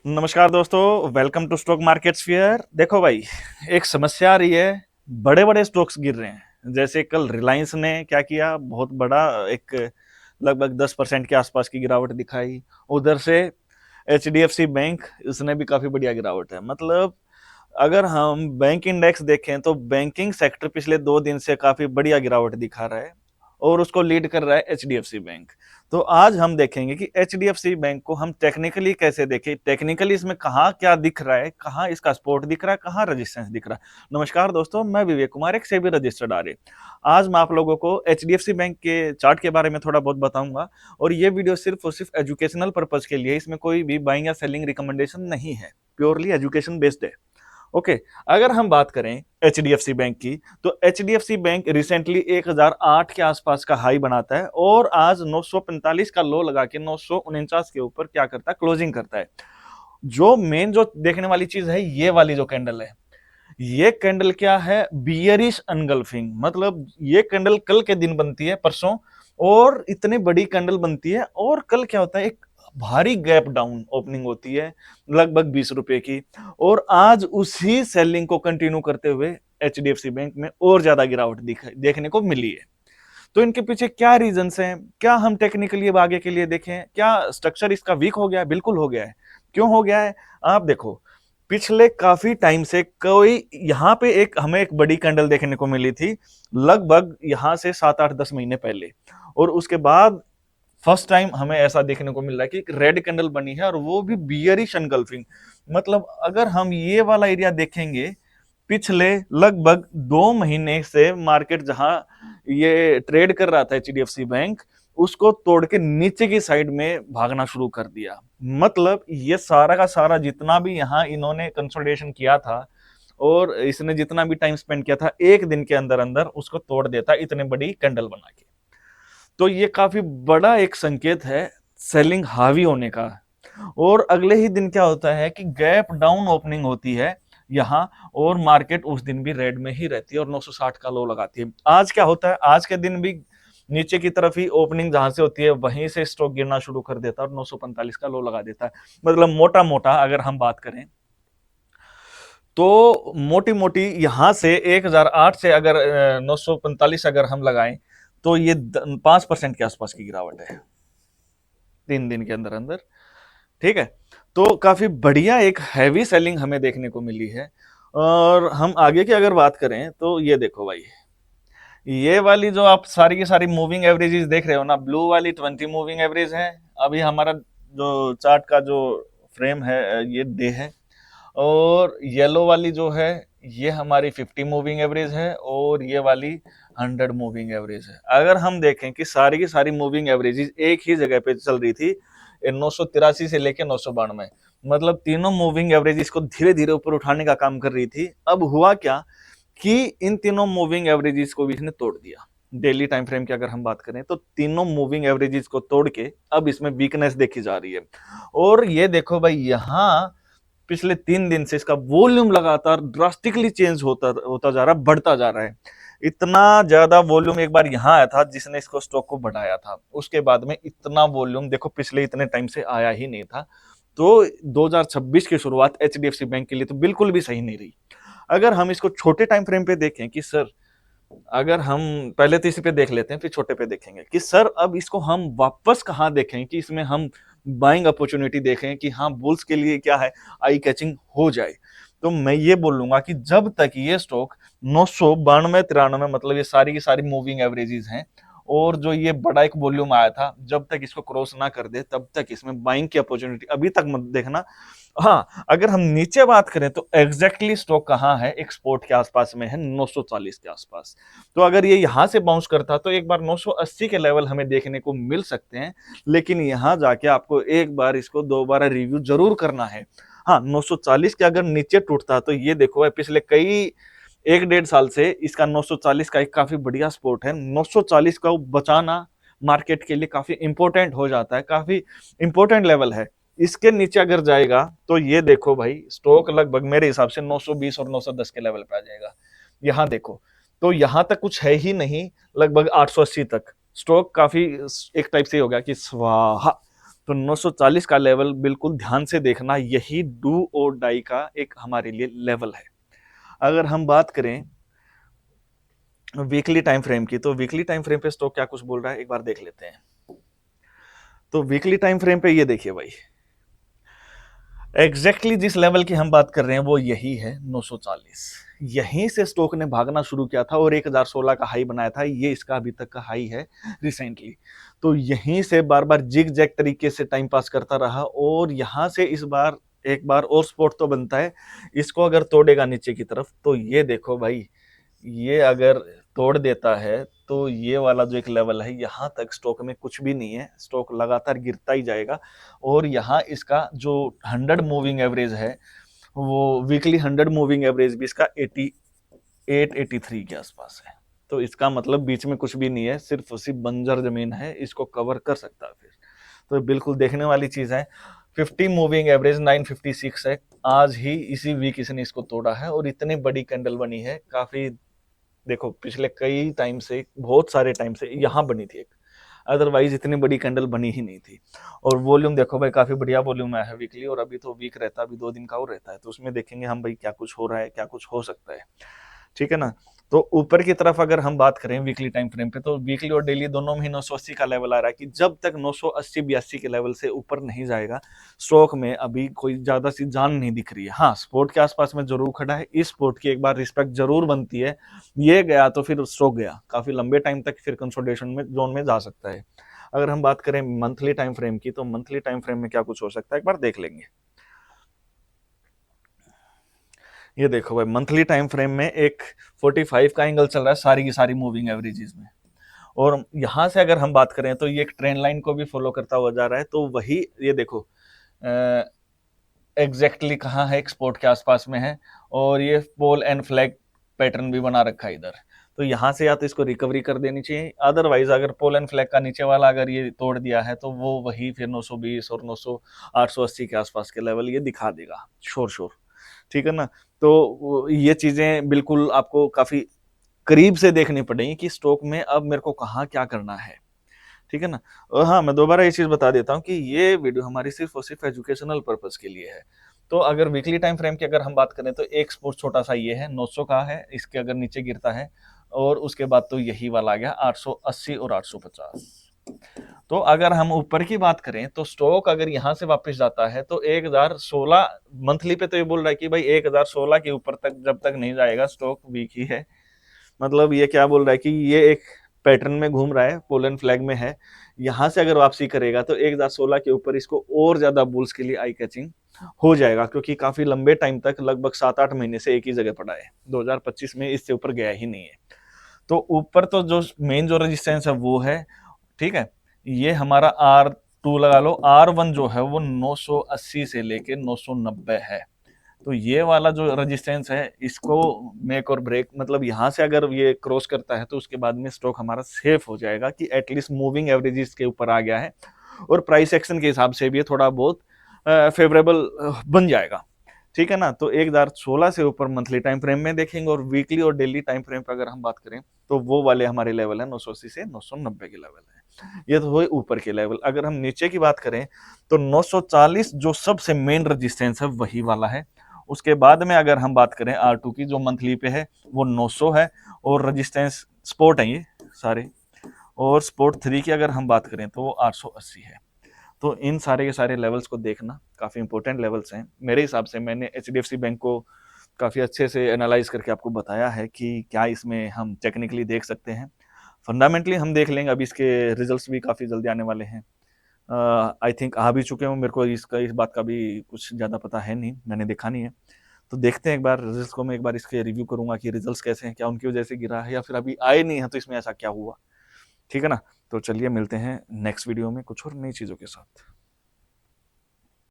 नमस्कार दोस्तों, welcome to stock market sphere. देखो भाई, एक समस्या आ रही है। बड़े बड़े स्टॉक्स गिर रहे हैं। जैसे कल रिलायंस ने क्या किया, बहुत बड़ा एक लगभग 10% के आसपास की गिरावट दिखाई। उधर से एचडीएफसी बैंक, उसने भी काफी बढ़िया गिरावट है। मतलब अगर हम बैंक इंडेक्स देखें तो बैंकिंग सेक्टर पिछले 2 दिन से काफी बढ़िया गिरावट दिखा रहा है और उसको लीड कर रहा है एचडीएफसी बैंक। तो आज हम देखेंगे कि एचडीएफसी बैंक को हम टेक्निकली कैसे देखें, टेक्निकली इसमें कहाँ क्या दिख रहा है, कहाँ इसका सपोर्ट दिख रहा है, कहाँ रेजिस्टेंस दिख रहा है। नमस्कार दोस्तों, मैं विवेक कुमार, एक सेबी रजिस्टर्ड आरए। आज मैं आप लोगों को एचडीएफसी बैंक के चार्ट के बारे में थोड़ा बहुत बताऊंगा और ये वीडियो सिर्फ और सिर्फ एजुकेशनल पर्पज के लिए, इसमें कोई भी बाइंग या सेलिंग रिकमेंडेशन नहीं है, प्योरली एजुकेशन बेस्ड है। ओके। अगर हम बात करें एचडीएफसी बैंक की, तो एचडीएफसी बैंक रिसेंटली 1008 के आसपास का हाई बनाता है और आज 945 का लो लगा के 949 के ऊपर क्या करता है, क्लोजिंग करता है। जो मेन जो देखने वाली चीज है, ये वाली जो कैंडल है, ये कैंडल क्या है, बियरिश अनगल्फिंग। मतलब ये कैंडल कल के दिन बनती है, परसों, और इतनी बड़ी कैंडल बनती है। और कल क्या होता है, एक भारी गैप डाउन ओपनिंग होती है लगभग 20 रुपए की। और आज उसी सेलिंग को कंटिन्यू करते हुए एचडीएफसी बैंक में और ज्यादा गिरावट देखने को मिली है। तो इनके पीछे क्या रीजंस हैं, क्या हम टेक्निकली अब आगे के लिए देखें, क्या स्ट्रक्चर इसका वीक हो गया है? बिल्कुल हो गया है। क्यों हो गया है? आप देखो, पिछले काफी टाइम से कोई यहाँ पे एक हमें एक बड़ी कैंडल देखने को मिली थी, लगभग यहाँ से 7 8 10 महीने पहले। और उसके बाद फर्स्ट टाइम हमें ऐसा देखने को मिल रहा है कि एक रेड कैंडल बनी है और वो भी बियरिश एनगल्फिंग। मतलब अगर हम ये वाला एरिया देखेंगे, पिछले लगभग 2 महीने से मार्केट जहां ये ट्रेड कर रहा था एचडीएफसी बैंक, उसको तोड़ के नीचे की साइड में भागना शुरू कर दिया। मतलब ये सारा का सारा जितना भी यहाँ इन्होंने कंसोलिडेशन किया था और इसने जितना भी टाइम स्पेंड किया था, एक दिन के अंदर अंदर उसको तोड़ देता इतने बड़ी कैंडल बना के। तो ये काफी बड़ा एक संकेत है सेलिंग हावी होने का। और अगले ही दिन क्या होता है कि गैप डाउन ओपनिंग होती है यहां, और मार्केट उस दिन भी रेड में ही रहती है और 960 का लो लगाती है। आज क्या होता है, आज के दिन भी नीचे की तरफ ही ओपनिंग जहां से होती है वहीं से स्टॉक गिरना शुरू कर देता है और 945 का लो लगा देता है। मतलब मोटा मोटा अगर हम बात करें तो मोटी मोटी यहां से 1008 से अगर 945 अगर हम लगाएं तो ये 5% के आसपास की गिरावट है 3 दिन के अंदर अंदर। ठीक है। तो काफी बढ़िया एक हैवी सेलिंग हमें देखने को मिली है। और हम आगे की अगर बात करें तो ये देखो भाई, ये वाली जो आप सारी की सारी मूविंग एवरेजेस देख रहे हो ना, ब्लू वाली 20 मूविंग एवरेज है। अभी हमारा जो चार्ट का जो फ्रेम है, ये डे है। और येलो वाली जो है, ये हमारी 50 मूविंग एवरेज है और ये वाली 100 मूविंग एवरेज है। अगर हम देखें कि सारी की सारी मूविंग एवरेजेस एक ही जगह पे चल रही थी, 983 से लेकर 992, मतलब तीनों मूविंग एवरेजेस को धीरे धीरे ऊपर उठाने का काम कर रही थी। अब हुआ क्या कि इन तीनों मूविंग एवरेजेस को भी इसने तोड़ दिया। डेली टाइम फ्रेम की अगर हम बात करें तो तीनों मूविंग एवरेजेस को तोड़ के अब इसमें वीकनेस देखी जा रही है। और ये देखो भाई, यहाँ पिछले 3 दिन से इसका वॉल्यूम लगातार ड्रास्टिकली चेंज होता होता जा रहा है, बढ़ता जा रहा है। इतना ज्यादा वॉल्यूम एक बार यहाँ आया था जिसने इसको स्टॉक को बढ़ाया था, उसके बाद में इतना वॉल्यूम देखो पिछले इतने टाइम से आया ही नहीं था। तो 2026 की शुरुआत एचडीएफसी बैंक के लिए तो बिल्कुल भी सही नहीं रही। अगर हम इसको छोटे टाइम फ्रेम पे देखें कि सर, अगर हम पहले तो इसी पे देख लेते हैं फिर छोटे पे देखेंगे कि सर अब इसको हम वापस कहाँ देखें कि इसमें हम बाइंग अपॉर्चुनिटी देखें कि हाँ बुल्स के लिए क्या है, आई कैचिंग हो जाए। तो मैं ये बोलूंगा कि जब तक ये स्टॉक 992 93, मतलब ये सारी की सारी मूविंग एवरेजेस हैं और जो ये बड़ा एक वॉल्यूम आया था, जब तक इसको क्रॉस ना कर दे तब तक इसमें बाइंग की अपॉर्चुनिटी अभी तक मत देखना। हाँ, अगर हम नीचे बात करें तो एग्जैक्टली स्टॉक कहाँ है, एक्सपोर्ट के आसपास में है, 940 के आसपास। तो अगर ये यहां से बाउंस करता तो एक बार 980 के लेवल हमें देखने को मिल सकते हैं। लेकिन यहां जाके आपको एक बार इसको दोबारा रिव्यू जरूर करना है। हाँ, 940 के अगर नीचे टूटता तो ये देखो पिछले कई 1 1.5 साल से इसका 940 का एक काफी बढ़िया सपोर्ट है। 940 का बचाना मार्केट के लिए काफी इंपॉर्टेंट हो जाता है, काफी इंपॉर्टेंट लेवल है। इसके नीचे अगर जाएगा तो ये देखो भाई, स्टॉक लगभग मेरे हिसाब से 920 और 910 के लेवल पे आ जाएगा। यहां देखो, तो यहां तक कुछ है ही नहीं, लगभग 880 तक स्टॉक काफी एक टाइप से हो गया कि स्वाहा। तो 940 का लेवल बिल्कुल ध्यान से देखना, यही डू और डाई का एक हमारे लिए लेवल है। अगर हम बात करें वीकली टाइम फ्रेम की, तो वीकली टाइम फ्रेम पे स्टॉक क्या कुछ बोल रहा है एक बार देख लेते हैं। तो वीकली टाइम फ्रेम पे ये देखिए भाई, एग्जैक्टली जिस लेवल की हम बात कर रहे हैं वो यही है 940। यहीं से स्टॉक ने भागना शुरू किया था और 1016 का हाई बनाया था, ये इसका अभी तक का हाई है रिसेंटली। तो यहीं से बार बार जिग जैग तरीके से टाइम पास करता रहा और यहां से इस बार एक बार और स्पॉट तो बनता है। इसको अगर तोड़ेगा नीचे की तरफ तो ये देखो भाई, ये अगर तोड़ देता है तो ये वाला जो एक लेवल है, यहाँ तक स्टॉक में कुछ भी नहीं है, स्टॉक लगातार गिरता ही जाएगा। और यहाँ इसका जो 100 मूविंग एवरेज है, वो वीकली 100 मूविंग एवरेज भी इसका 88 83 के आसपास है। तो इसका मतलब बीच में कुछ भी नहीं है, सिर्फ उसी बंजर जमीन है, इसको कवर कर सकता है फिर। तो बिल्कुल देखने वाली चीज है। 50 मूविंग एवरेज 956 है, आज ही इसी वीक इसने इसको तोड़ा है और इतनी बड़ी कैंडल बनी है। काफी देखो पिछले कई टाइम से, बहुत सारे टाइम से यहाँ बनी थी एक, अदरवाइज इतनी बड़ी कैंडल बनी ही नहीं थी। और वॉल्यूम देखो भाई, काफी बढ़िया वॉल्यूम है वीकली, और अभी तो वीक रहता है, अभी 2 दिन का और रहता है, तो उसमें देखेंगे हम भाई क्या कुछ हो रहा है, क्या कुछ हो सकता है। ठीक है ना। तो ऊपर की तरफ अगर हम बात करें वीकली टाइम फ्रेम पे, तो वीकली और डेली दोनों में ही 980 का लेवल आ रहा है कि जब तक 980 82 के लेवल से ऊपर नहीं जाएगा, स्टॉक में अभी कोई ज्यादा सी जान नहीं दिख रही है। हाँ, स्पोर्ट के आसपास में जरूर खड़ा है, इस स्पोर्ट की एक बार रिस्पेक्ट जरूर बनती है। ये गया तो फिर स्टॉक गया, काफी लंबे टाइम तक फिर कंसोलिडेशन में जोन में जा सकता है। अगर हम बात करें मंथली टाइम फ्रेम की, तो मंथली टाइम फ्रेम में क्या कुछ हो सकता है एक बार देख लेंगे। ये देखो भाई, मंथली टाइम फ्रेम में एक 45 का एंगल चल रहा है सारी की सारी मूविंग एवरेजेस में। और यहां से अगर हम बात करें तो ये एक ट्रेंड लाइन को भी फॉलो करता हुआ जा रहा है। तो वही ये देखो एग्जैक्टली कहाँ है, एक्सपोर्ट के आसपास में है, और ये पोल एंड फ्लैग पैटर्न भी बना रखा है इधर। तो यहाँ से या तो इसको रिकवरी कर देनी चाहिए, अदरवाइज अगर पोल एंड फ्लैग का नीचे वाला अगर ये तोड़ दिया है तो वो वही फिर 920 और 900 880 के आसपास के लेवल ये दिखा देगा श्योर श्योर। ठीक है ना। तो ये चीजें बिल्कुल आपको काफी करीब से देखनी पड़ेगी कि स्टॉक में अब मेरे को कहाँ क्या करना है। ठीक है ना। और हाँ, मैं दोबारा ये चीज बता देता हूँ कि ये वीडियो हमारी सिर्फ और सिर्फ एजुकेशनल पर्पस के लिए है। तो अगर वीकली टाइम फ्रेम की अगर हम बात करें तो एक स्पोर्ट छोटा सा ये है 900 का है, इसके अगर नीचे गिरता है और उसके बाद तो यही वाला आ गया 880 और 850। तो अगर हम ऊपर की बात करें तो स्टॉक अगर यहाँ से वापस जाता है तो 1016 मंथली पे तो ये बोल रहा है कि भाई 1016 के ऊपर तक जब तक नहीं जाएगा स्टॉक वीक ही है। मतलब ये क्या बोल रहा है कि ये एक पैटर्न में घूम रहा है, पोलन फ्लैग में है, यहां से अगर वापसी करेगा तो 1016 के ऊपर इसको और ज्यादा बुल्स के लिए आई कैचिंग हो जाएगा, क्योंकि काफी लंबे टाइम तक लगभग 7-8 महीने से एक ही जगह पड़ा है, 2025 में इससे ऊपर गया ही नहीं है। तो ऊपर तो जो मेन जो रेजिस्टेंस है वो है, ठीक है, ये हमारा R2 लगा लो, R1 जो है वो 980 से लेके 990 है। तो ये वाला जो रेजिस्टेंस है इसको मेक और ब्रेक, मतलब यहाँ से अगर ये क्रॉस करता है तो उसके बाद में स्टॉक हमारा सेफ हो जाएगा कि एटलीस्ट मूविंग एवरेजेस के ऊपर आ गया है और प्राइस एक्शन के हिसाब से भी थोड़ा बहुत फेवरेबल बन जाएगा। ठीक है ना। तो 1016 से ऊपर मंथली टाइम फ्रेम में देखेंगे, और वीकली और डेली टाइम फ्रेम पर अगर हम बात करें तो वो वाले हमारे लेवल है 980 से 990 के लेवल है। ये तो हुए ऊपर के लेवल। अगर हम नीचे की बात करें तो 940 जो सबसे मेन रेजिस्टेंस है वही वाला है। उसके बाद में अगर हम बात करें R2 की जो मंथली पे है वो 900 है, और रेजिस्टेंस स्पोर्ट है ये सारे, और स्पोर्ट 3 की अगर हम बात करें तो वो 880 है। तो इन सारे के सारे लेवल्स को देखना काफी इंपॉर्टेंट लेवल्स हैं मेरे हिसाब से। मैंने HDFC बैंक को काफी अच्छे से एनालाइज करके आपको बताया है कि क्या इसमें हम टेक्निकली देख सकते हैं, फंडामेंटली हम देख लेंगे। अभी इसके रिजल्ट्स भी काफी जल्दी आने वाले हैं, आई थिंक आ भी चुके हैं, मेरे को इस बात का भी कुछ ज्यादा पता है नहीं, मैंने देखा नहीं है। तो देखते हैं एक बार रिजल्ट्स को, मैं एक बार इसके रिव्यू करूंगा कि रिजल्ट्स कैसे हैं, क्या उनकी वजह से गिरा है या फिर अभी आए नहीं है तो इसमें ऐसा क्या हुआ। ठीक है ना। तो चलिए मिलते हैं नेक्स्ट वीडियो में कुछ और नई चीजों के साथ।